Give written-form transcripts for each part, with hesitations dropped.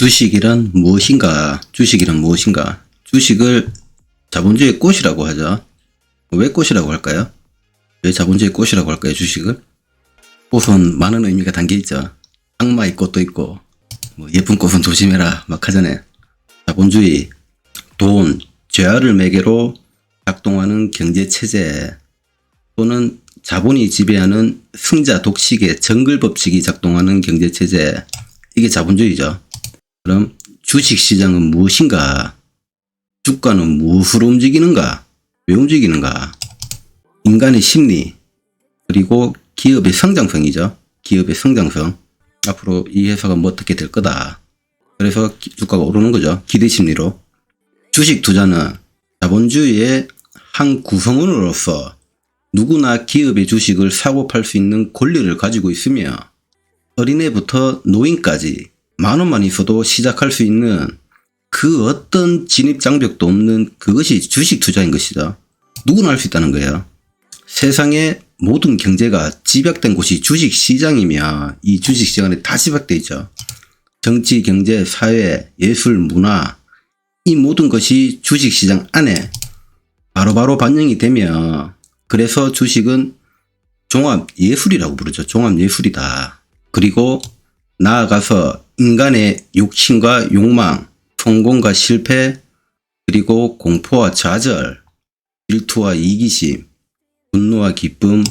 주식이란 무엇인가? 주식이란 무엇인가? 주식을 자본주의의 꽃이라고 하죠. 왜 꽃이라고 할까요? 왜 자본주의의 꽃이라고 할까요? 주식을? 꽃은 많은 의미가 담겨 있죠. 악마의 꽃도 있고, 예쁜 꽃은 조심해라 막 하잖아요. 자본주의, 돈, 죄와를 매개로 작동하는 경제체제 또는 자본이 지배하는 승자 독식의 정글법칙이 작동하는 경제체제, 이게 자본주의죠. 그럼 주식시장은 무엇인가? 주가는 무엇으로 움직이는가? 왜 움직이는가? 인간의 심리, 그리고 기업의 성장성이죠. 기업의 성장성. 앞으로 이 회사가 뭐 어떻게 될 거다. 그래서 주가가 오르는 거죠. 기대심리로. 주식 투자는 자본주의의 한 구성원으로서 누구나 기업의 주식을 사고 팔 수 있는 권리를 가지고 있으며 어린애부터 노인까지 만원만 있어도 시작할 수 있는 그 어떤 진입장벽도 없는 그것이 주식 투자인 것이죠. 누구나 할 수 있다는 거예요. 세상의 모든 경제가 집약된 곳이 주식시장이며 이 주식시장에 다 집약되어 있죠. 정치, 경제, 사회, 예술, 문화, 이 모든 것이 주식시장 안에 바로바로 반영이 되며, 그래서 주식은 종합예술이라고 부르죠. 종합예술이다. 그리고 나아가서 인간의 욕심과 욕망, 성공과 실패, 그리고 공포와 좌절, 질투와 이기심, 분노와 기쁨,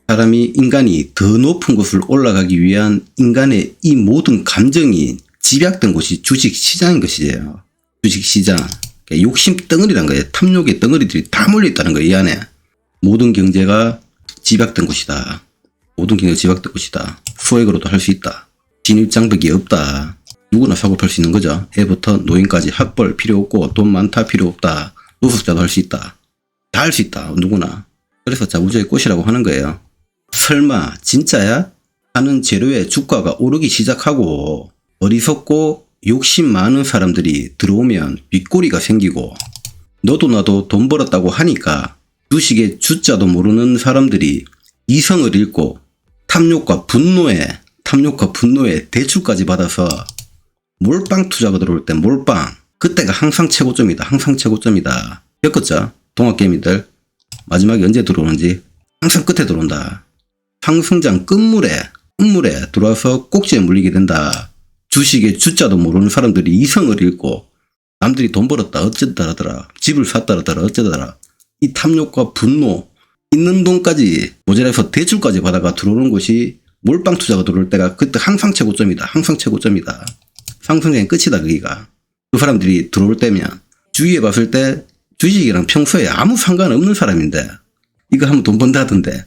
인간이 더 높은 곳을 올라가기 위한 인간의 이 모든 감정이 집약된 곳이 주식시장인 것이에요. 주식시장. 그러니까 욕심 덩어리란 거예요. 탐욕의 덩어리들이 다 몰려있다는 거예요. 이 안에. 모든 경제가 집약된 곳이다. 모든 경제가 집약된 곳이다. 소액으로도 할 수 있다. 진입장벽이 없다. 누구나 사고 팔 수 있는 거죠. 애부터 노인까지 학벌 필요 없고 돈 많다 필요 없다. 노숙자도 할 수 있다. 다 할 수 있다. 누구나. 그래서 자본주의의 꽃이라고 하는 거예요. 설마 진짜야? 하는 재료에 주가가 오르기 시작하고 어리석고 욕심 많은 사람들이 들어오면 윗꼬리가 생기고 너도 나도 돈 벌었다고 하니까 주식의 주자도 모르는 사람들이 이성을 잃고 탐욕과 분노에 대출까지 받아서 몰빵 투자가 들어올 때 몰빵, 그때가 항상 최고점이다. 항상 최고점이다. 겪었죠? 동학개미들 마지막에 언제 들어오는지 항상 끝에 들어온다. 상승장 끝물에 들어와서 꼭지에 물리게 된다. 주식의 주자도 모르는 사람들이 이성을 잃고 남들이 돈 벌었다 어쩌다라더라, 집을 샀다라더라 어쩌다라, 이 탐욕과 분노, 있는 돈까지 모자라서 대출까지 받아가 들어오는 곳이 몰빵 투자가 들어올 때가 그때 항상 최고점이다. 항상 최고점이다. 상승장의 끝이다. 거기가. 그 사람들이 들어올 때면 주위에 봤을 때 주식이랑 평소에 아무 상관없는 사람인데 이거 하면 돈 번다 하던데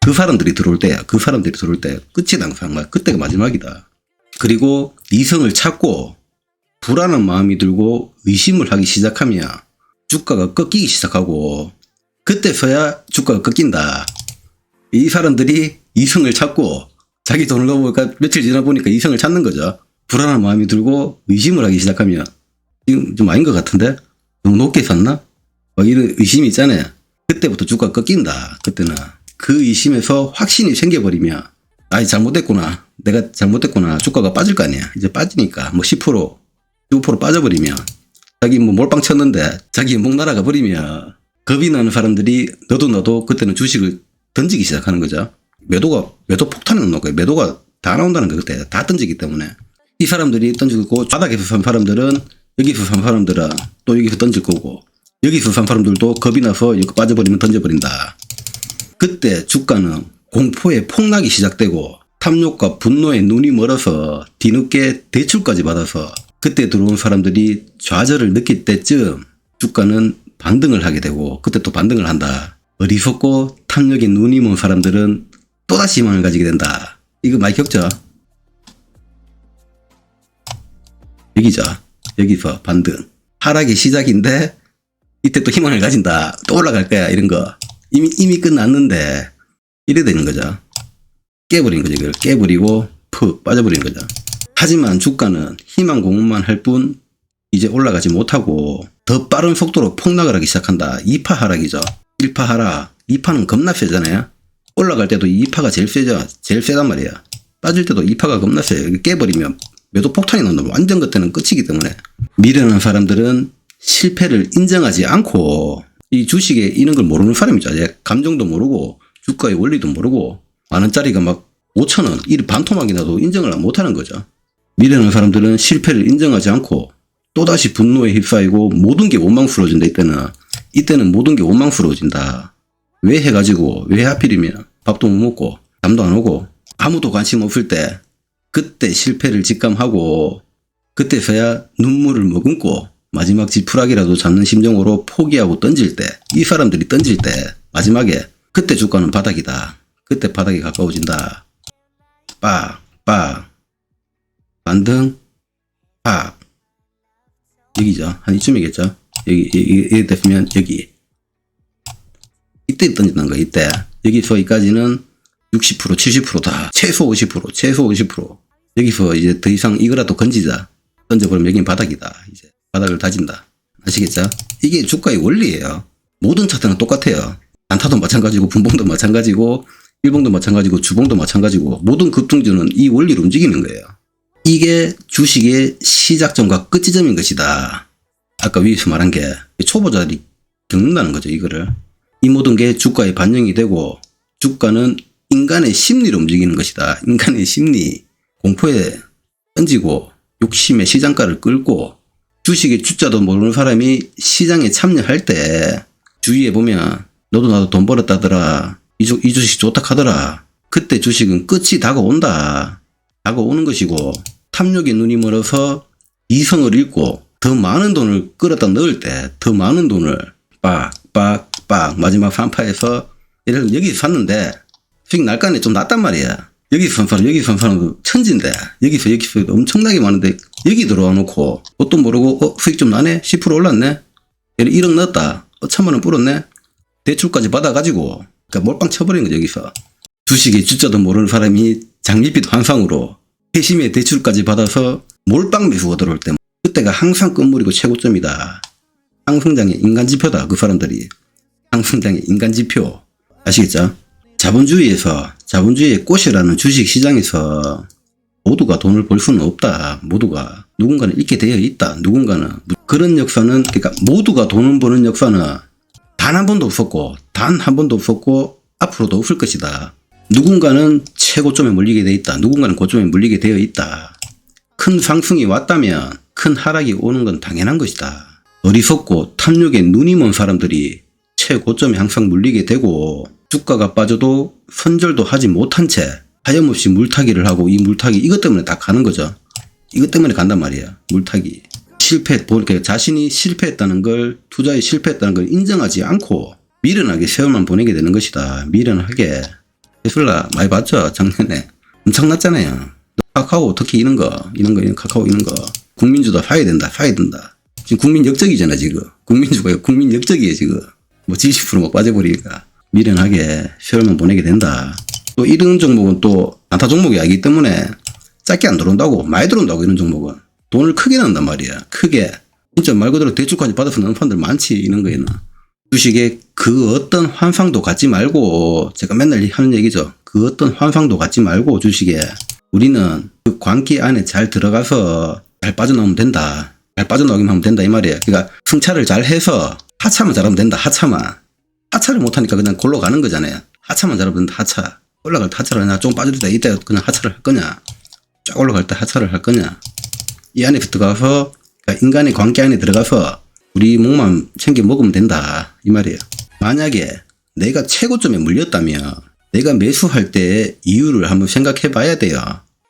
그 사람들이 들어올 때야. 그 사람들이 들어올 때 끝이다. 항상 그때가 마지막이다. 그리고 이성을 찾고 불안한 마음이 들고 의심을 하기 시작하면 주가가 꺾이기 시작하고 그때서야 주가가 꺾인다. 이 사람들이 이성을 찾고 자기 돈을 넣어보니까 며칠 지나 보니까 이성을 찾는 거죠. 불안한 마음이 들고 의심을 하기 시작하면 지금 좀 아닌 것 같은데? 너무 높게 샀나? 이런 의심이 있잖아요. 그때부터 주가가 꺾인다. 그때는. 그 의심에서 확신이 생겨버리면 잘못됐구나. 내가 잘못됐구나. 주가가 빠질 거 아니야. 이제 빠지니까 10%, 15% 빠져버리면 자기 몰빵 쳤는데 자기 목 날아가 버리면 겁이 나는 사람들이 너도 그때는 주식을 던지기 시작하는 거죠. 매도 폭탄이 나는 거예요. 매도가 다 나온다는 거예요. 그때 다 던지기 때문에. 이 사람들이 던지고 바닥에서 산 사람들은 여기서 산 사람들은 또 여기서 던질 거고 여기서 산 사람들도 겁이 나서 여기 빠져버리면 던져버린다. 그때 주가는 공포에 폭락이 시작되고 탐욕과 분노에 눈이 멀어서 뒤늦게 대출까지 받아서 그때 들어온 사람들이 좌절을 느낄 때쯤 주가는 반등을 하게 되고 그때 또 반등을 한다. 어리석고 탐욕에 눈이 먼 사람들은 또다시 희망을 가지게 된다. 이거 많이 겪죠? 여기죠. 여기서 반등. 하락의 시작인데 이때 또 희망을 가진다. 또 올라갈 거야. 이런 거. 이미 끝났는데 이래 되는 거죠. 깨버린 거죠. 이걸 깨버리고 푹 빠져버리는 거죠. 하지만 주가는 희망 공급만 할 뿐 이제 올라가지 못하고 더 빠른 속도로 폭락을 하기 시작한다. 2파 하락이죠. 1파 하락. 2파는 겁나 세잖아요. 올라갈 때도 2파가 제일 세죠. 제일 세단 말이야. 빠질 때도 2파가 겁나 세요. 깨버리면 매도 폭탄이 나온다. 완전 그때는 끝이기 때문에. 미련한 사람들은 실패를 인정하지 않고 이 주식에 이런 걸 모르는 사람이죠. 감정도 모르고 주가의 원리도 모르고 만원짜리가 막 5,000원, 이 반토막이 나도 인정을 못하는 거죠. 미련한 사람들은 실패를 인정하지 않고 또다시 분노에 휩싸이고 모든 게 원망스러워진다. 이때는 모든 게 원망스러워진다. 왜 해가지고 왜 하필이면 밥도 못 먹고 잠도 안 오고 아무도 관심 없을 때 그때 실패를 직감하고 그때서야 눈물을 머금고 마지막 지푸라기라도 잡는 심정으로 포기하고 던질 때, 이 사람들이 던질 때 마지막에 그때 주가는 바닥이다. 그때 바닥이 가까워진다. 빡, 빡, 반등, 빡. 여기죠. 한 이쯤이겠죠. 여기 됐으면 여기. 이때 던진다는 거야. 이때. 여기서 여기까지는 60%, 70%다. 최소 50%, 최소 50%. 여기서 이제 더 이상 이거라도 건지자. 던져버리면 여기는 바닥이다. 이제 바닥을 다진다. 아시겠죠? 이게 주가의 원리예요. 모든 차트는 똑같아요. 단타도 마찬가지고 분봉도 마찬가지고 일봉도 마찬가지고 주봉도 마찬가지고 모든 급등주는 이 원리로 움직이는 거예요. 이게 주식의 시작점과 끝지점인 것이다. 아까 위에서 말한 게 초보자들이 겪는다는 거죠. 이거를. 이 모든 게 주가에 반영이 되고 주가는 인간의 심리로 움직이는 것이다. 인간의 심리. 공포에 던지고 욕심에 시장가를 끌고 주식의 주자도 모르는 사람이 시장에 참여할 때 주위에 보면 너도 나도 돈 벌었다더라. 이 주식 좋다 하더라. 그때 주식은 끝이 다가온다. 다가오는 것이고 탐욕의 눈이 멀어서 이성을 잃고 더 많은 돈을 끌어다 넣을 때 더 많은 돈을 빡 마지막 산파에서 예를 들면 여기서 샀는데 수익 날간에 좀 낮단 말이야. 여기서 산 사람도 천진데 여기서 엄청나게 많은데 여기 들어와 놓고 뭣도 모르고 수익 좀 나네? 10% 올랐네? 1억 넣었다. 1,000만 원 불었네? 대출까지 받아가지고 그러니까 몰빵 쳐버린 거죠. 여기서 주식의 주자도 모르는 사람이 장밋빛 환상으로 회심의 대출까지 받아서 몰빵 매수가 들어올 때 그때가 항상 끝물이고 최고점이다. 상승장의 인간지표다. 그 사람들이 상승장의 인간지표. 아시겠죠? 자본주의의 꽃이라는 주식시장에서 모두가 돈을 벌 수는 없다. 모두가 누군가는 잃게 되어 있다. 누군가는 그런 역사는 그러니까 모두가 돈을 버는 역사는 단 한 번도 없었고 앞으로도 없을 것이다. 누군가는 최고점에 몰리게 되어 있다. 누군가는 고점에 몰리게 되어 있다. 큰 상승이 왔다면 큰 하락이 오는 건 당연한 것이다. 어리석고 탐욕에 눈이 먼 사람들이 최고점에 항상 물리게 되고 주가가 빠져도 손절도 하지 못한 채 하염없이 물타기를 하고 이 물타기 이것 때문에 다 가는 거죠. 이것 때문에 간단 말이야. 물타기. 보니까 자신이 실패했다는 걸 투자에 실패했다는 걸 인정하지 않고 미련하게 세월만 보내게 되는 것이다. 미련하게. 테슬라 많이 봤죠? 작년에. 엄청났잖아요. 카카오 특히 이런 거 카카오 이런 거 국민주도 사야 된다. 지금 국민 역적이잖아 지금. 국민주가 국민 역적이에요 지금. 뭐 70% 빠져버리니까 미련하게 세월만 보내게 된다. 또 이런 종목은 또 단타 종목이 아니기 때문에 짧게 안 들어온다고 많이 들어온다고 이런 종목은 돈을 크게 넣는단 말이야. 크게. 진짜 말 그대로 대출까지 받아서 넣는 판들 많지 이런 거에는. 주식에 그 어떤 환상도 갖지 말고 제가 맨날 하는 얘기죠. 그 어떤 환상도 갖지 말고 주식에 우리는 그 광기 안에 잘 들어가서 잘 빠져나오면 된다. 잘 빠져나오기만 하면 된다 이 말이에요. 그러니까 승차를 잘 해서 하차만 잘하면 된다. 하차를 못하니까 그냥 골로 가는 거잖아요. 하차만 잘하면 된다. 하차. 올라갈 때 하차를 하냐 좀 빠져도 이때 그냥 하차를 할 거냐 쫙 올라갈 때 하차를 할 거냐 이 안에 들어가서 그러니까 인간의 광기 안에 들어가서 우리 목만 챙겨 먹으면 된다 이 말이에요. 만약에 내가 최고점에 물렸다면 내가 매수할 때 이유를 한번 생각해 봐야 돼요.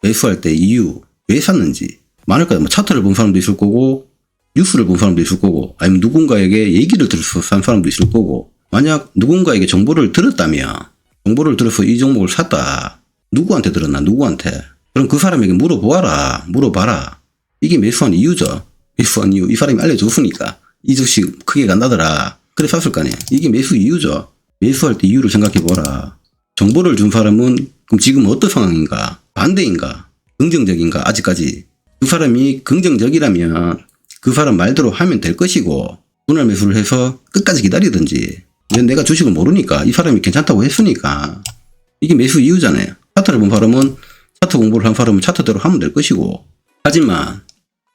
매수할 때 이유 왜 샀는지 많을 거야. 뭐 차트를 본 사람도 있을 거고 뉴스를 본 사람도 있을 거고 아니면 누군가에게 얘기를 들어서 산 사람도 있을 거고 만약 누군가에게 정보를 들어서 이 종목을 샀다. 누구한테 들었나? 누구한테? 그럼 그 사람에게 물어봐라. 이게 매수한 이유죠. 매수한 이유. 이 사람이 알려줬으니까. 이 주식 크게 간다더라. 그래 샀을 거 아니에요. 이게 매수 이유죠. 매수할 때 이유를 생각해보라. 정보를 준 사람은 그럼 지금 어떤 상황인가? 반대인가? 긍정적인가? 아직까지. 그 사람이 긍정적이라면 그 사람 말대로 하면 될 것이고 분할 매수를 해서 끝까지 기다리든지 내가 주식을 모르니까 이 사람이 괜찮다고 했으니까 이게 매수 이유잖아요. 차트를 본 사람은 차트 공부를 한 사람은 차트대로 하면 될 것이고 하지만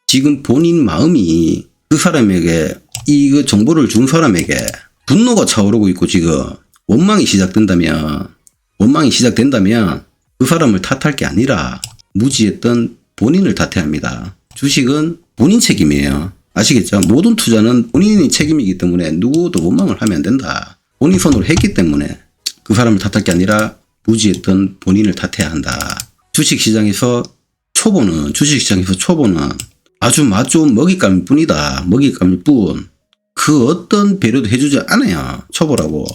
지금 본인 마음이 그 사람에게 이 정보를 준 사람에게 분노가 차오르고 있고 지금 원망이 시작된다면 그 사람을 탓할 게 아니라 무지했던 본인을 탓해야 합니다. 주식은 본인 책임이에요. 아시겠죠? 모든 투자는 본인이 책임이기 때문에 누구도 원망을 하면 안 된다. 본인 손으로 했기 때문에 그 사람을 탓할 게 아니라 무지했던 본인을 탓해야 한다. 주식시장에서 초보는 아주 맛 좋은 먹잇감일 뿐이다. 먹잇감일 뿐. 그 어떤 배려도 해주지 않아요. 초보라고.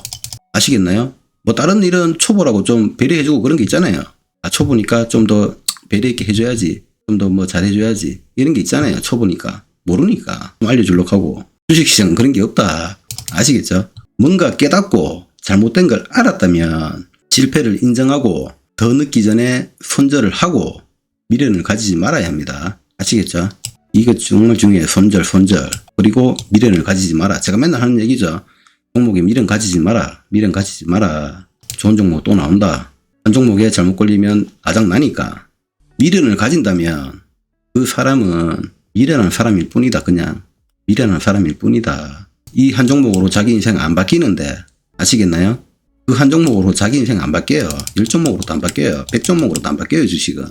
아시겠나요? 뭐 다른 일은 초보라고 좀 배려해주고 그런 게 있잖아요. 아, 초보니까 좀 더 배려 있게 해줘야지. 좀 더 뭐 잘해줘야지. 이런 게 있잖아요. 초보니까. 모르니까. 좀 알려주려고 하고. 주식시장은 그런 게 없다. 아시겠죠? 뭔가 깨닫고 잘못된 걸 알았다면 실패를 인정하고 더 늦기 전에 손절을 하고 미련을 가지지 말아야 합니다. 아시겠죠? 이거 정말 중요해요. 손절. 그리고 미련을 가지지 마라. 제가 맨날 하는 얘기죠. 종목에 미련 가지지 마라. 좋은 종목 또 나온다. 한 종목에 잘못 걸리면 아작 나니까. 미련을 가진다면 그 사람은 미련한 사람일 뿐이다. 그냥 미련한 사람일 뿐이다. 이 한 종목으로 자기 인생 안 바뀌는데 아시겠나요? 그 한 종목으로 자기 인생 안 바뀌어요. 10종목으로도 안 바뀌어요. 100종목으로도 안 바뀌어요. 주식은.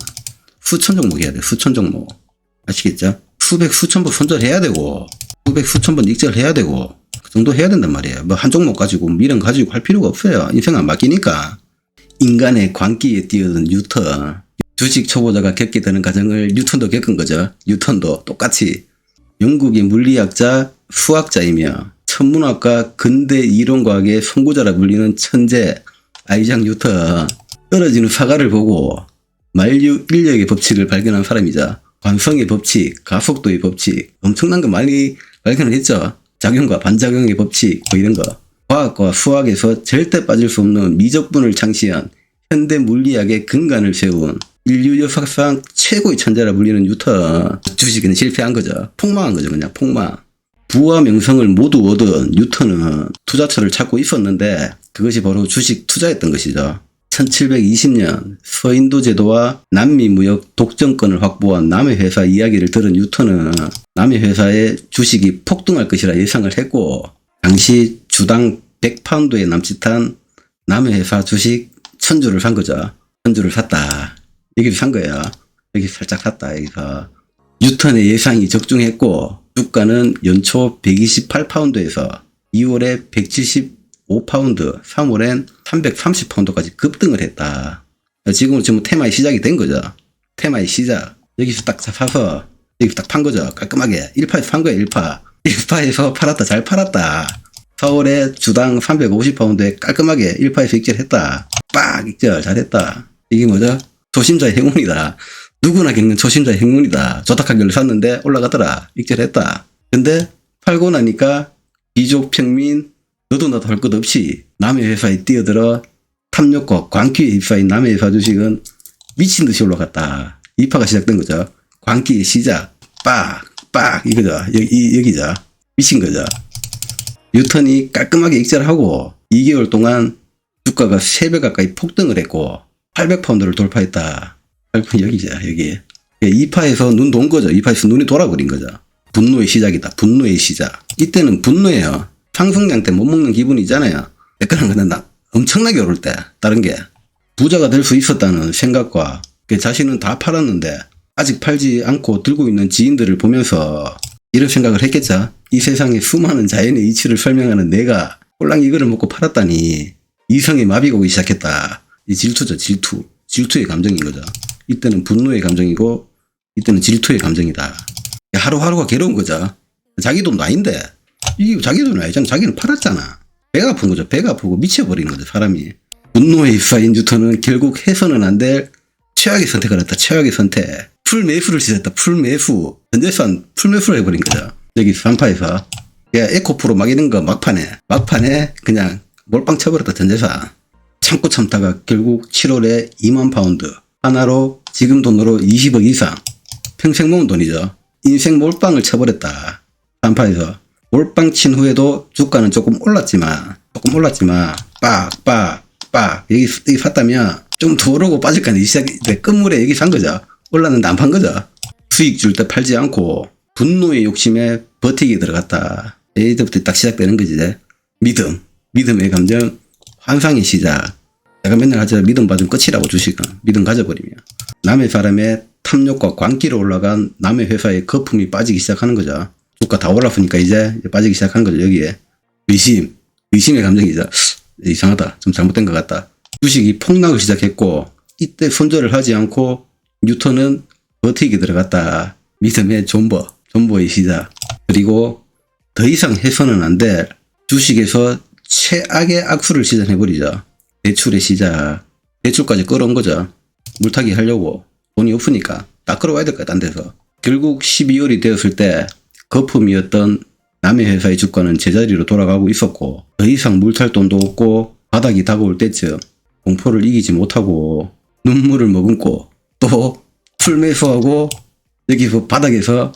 수천 종목 해야 돼. 수천 종목. 아시겠죠? 수백 수천 번 손절해야 되고 수백 수천 번 익절해야 되고 그 정도 해야 된단 말이에요. 뭐 한 종목 가지고 미련 가지고 할 필요가 없어요. 인생 안 바뀌니까. 인간의 광기에 뛰어든 뉴턴. 주식 초보자가 겪게 되는 과정을 뉴턴도 겪은 거죠. 뉴턴도 똑같이 영국의 물리학자 수학자이며 천문학과 근대 이론과학의 선구자라 불리는 천재 아이작 뉴턴. 떨어지는 사과를 보고 만류 인력의 법칙을 발견한 사람이자 관성의 법칙, 가속도의 법칙, 엄청난 거 많이 발견을 했죠. 작용과 반작용의 법칙, 뭐 이런 거. 과학과 수학에서 절대 빠질 수 없는 미적분을 창시한 현대 물리학의 근간을 세운 인류 역사상 최고의 천재라 불리는 뉴턴. 주식은 실패한 거죠. 폭망한 거죠. 그냥 폭망. 부와 명성을 모두 얻은 뉴턴은 투자처를 찾고 있었는데 그것이 바로 주식 투자였던 것이죠. 1720년 서인도 제도와 남미 무역 독점권을 확보한 남의 회사 이야기를 들은 뉴턴은 남의 회사의 주식이 폭등할 것이라 예상을 했고 당시 주당 100파운드에 남짓한 남의 회사 주식 1000주를 산 거죠. 1000주를 샀다. 여기서 산 거예요. 여기 살짝 샀다. 여기서. 뉴턴의 예상이 적중했고 주가는 연초 128파운드에서 2월에 175파운드, 3월엔 330파운드까지 급등을 했다. 지금은 테마의 시작이 된 거죠. 테마의 시작. 여기서 딱 사서 여기서 딱 판 거죠. 깔끔하게. 1파에서 판 거예요. 1파에서 팔았다. 잘 팔았다. 4월에 주당 350파운드에 깔끔하게 1파에서 익절했다. 빡! 익절 잘했다. 이게 뭐죠? 초심자의 행운이다. 누구나 겪는 초심자의 행운이다. 조탁하기를 샀는데 올라가더라. 익절했다. 근데 팔고 나니까 귀족 평민 너도 나도 할 것 없이 남의 회사에 뛰어들어 탐욕과 광기에 휩싸인 남의 회사 주식은 미친 듯이 올라갔다. 2파가 시작된 거죠. 광기의 시작. 빡 이거죠. 여기죠. 미친 거죠. 뉴턴이 깔끔하게 익절하고 2개월 동안 주가가 3배 가까이 폭등을 했고 800파운드를 돌파했다. 여기죠. 여기. 2파에서 눈 돈 거죠. 2파에서 눈이 돌아버린 거죠. 분노의 시작이다. 분노의 시작. 이때는 분노예요. 상승장 때 못 먹는 기분이 있잖아요. 그런 거는 엄청나게 오를 때. 다른 게. 부자가 될 수 있었다는 생각과 자신은 다 팔았는데 아직 팔지 않고 들고 있는 지인들을 보면서 이런 생각을 했겠죠. 이 세상에 수많은 자연의 이치를 설명하는 내가 홀랑 이거를 먹고 팔았다니 이성에 마비가 오기 시작했다. 이 질투죠. 질투의 감정인 거죠. 이때는 분노의 감정이고 이때는 질투의 감정이다. 하루하루가 괴로운 거죠. 자기 돈도 아닌데 이게 자기 돈이 아니잖아. 자기는 팔았잖아. 배가 아픈 거죠. 배가 아프고 미쳐버린 거죠. 사람이. 분노에 휩싸인 뉴턴은 결국 해서는 안 될 최악의 선택을 했다. 최악의 선택. 풀매수를 시작했다. 풀매수. 전재산 풀매수를 해버린 거죠. 여기 3파에서 에코프로 막 이런 거 막판에 그냥 몰빵 쳐버렸다. 전재산. 참고 참다가 결국 7월에 2만 파운드. 하나로 지금 돈으로 20억 이상. 평생 모은 돈이죠. 인생 몰빵을 쳐버렸다. 3파에서. 몰빵 친 후에도 주가는 조금 올랐지만 빡 여기 샀다면 좀 더 오르고 빠질 거 아니에요. 시작이 끝물에 여기 산 거죠. 올랐는데 안 판 거죠. 수익 줄 때 팔지 않고 분노의 욕심에 버티기 들어갔다. 이때부터 딱 시작되는 거지. 믿음의 감정, 환상의 시작. 내가 맨날 하자 믿음 받으면 끝이라고 주식은. 믿음 가져버리면. 남의 사람의 탐욕과 광기로 올라간 남의 회사에 거품이 빠지기 시작하는 거죠. 주가 다 올라프니까 이제 빠지기 시작하는 거죠. 여기에. 의심의 감정이죠. 이상하다. 좀 잘못된 것 같다. 주식이 폭락을 시작했고 이때 손절을 하지 않고 뉴턴은 버티기 들어갔다. 믿음의 존버의 시작. 그리고 더 이상 해서는 안 될 주식에서 최악의 악수를 시전해버리죠. 대출의 시작. 대출까지 끌어온 거죠. 물타기 하려고. 돈이 없으니까 딱 끌어와야 될 거야. 딴 데서. 결국 12월이 되었을 때 거품이었던 남의 회사의 주가는 제자리로 돌아가고 있었고 더 이상 물탈 돈도 없고 바닥이 다가올 때쯤 공포를 이기지 못하고 눈물을 머금고 또 풀매수하고 여기서 바닥에서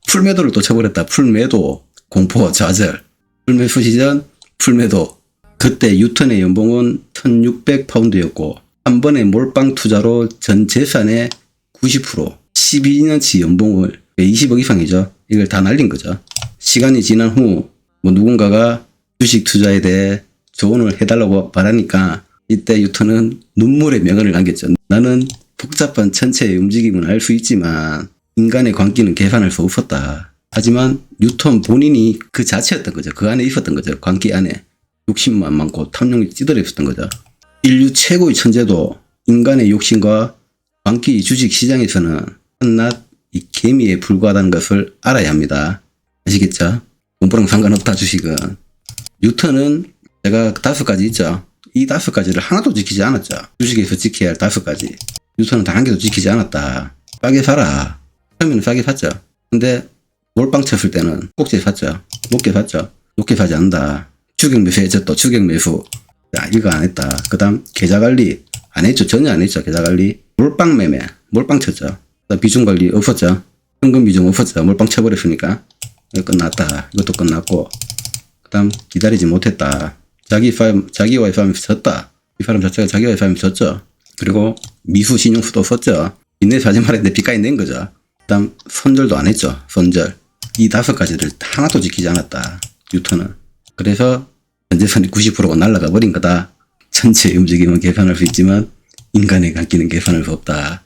풀매도를 또 쳐버렸다. 풀매도, 공포, 좌절. 풀매수 시전, 풀매도. 그때 유턴의 연봉은 1600파운드였고 한 번의 몰빵 투자로 전 재산의 90%, 12년치 연봉을 20억 이상이죠. 이걸 다 날린 거죠. 시간이 지난 후 누군가가 주식 투자에 대해 조언을 해달라고 말하니까 이때 유턴은 눈물의 명언을 남겼죠. 나는 복잡한 천체의 움직임은 알 수 있지만 인간의 광기는 계산할 수 없었다. 하지만 뉴턴 본인이 그 자체였던 거죠. 그 안에 있었던 거죠. 광기 안에. 욕심만 많고 탐욕이 찌들어 있었던 거죠. 인류 최고의 천재도 인간의 욕심과 광기 주식 시장에서는 한낱 이 개미에 불과하다는 것을 알아야 합니다. 아시겠죠? 공부랑 상관없다 주식은. 뉴턴은 제가 5가지 있죠. 이 5가지를 하나도 지키지 않았죠. 주식에서 지켜야 할 5가지. 뉴턴은 단 한 개도 지키지 않았다. 싸게 사라. 처음에는 싸게 샀죠. 근데 몰빵 쳤을 때는 꼭지에 샀죠. 높게 샀죠. 높게 사지 않는다. 추격 매수했죠. 또 추격 매수. 자, 이거 안 했다. 그 다음 계좌관리 안 했죠. 전혀 안 했죠. 계좌관리. 몰빵 매매. 몰빵 쳤죠. 비중관리 없었죠. 현금 비중 없었죠. 몰빵 쳐버렸으니까. 이거 끝났다. 이것도 끝났고. 그 다음 기다리지 못했다. 자기와의 싸움에서 졌다. 이 사람 자체가 자기와의 싸움에서 졌죠. 그리고 미수 신용수도 썼죠. 빚내 사지 말았는데 빚까지 낸 거죠. 그 다음 손절도 안 했죠. 손절. 이 5가지를 하나도 지키지 않았다. 뉴턴은. 그래서 전재산이 90%가 날아가 버린 거다. 전체의 움직임은 계산할 수 있지만 인간의 광기는 계산할 수 없다.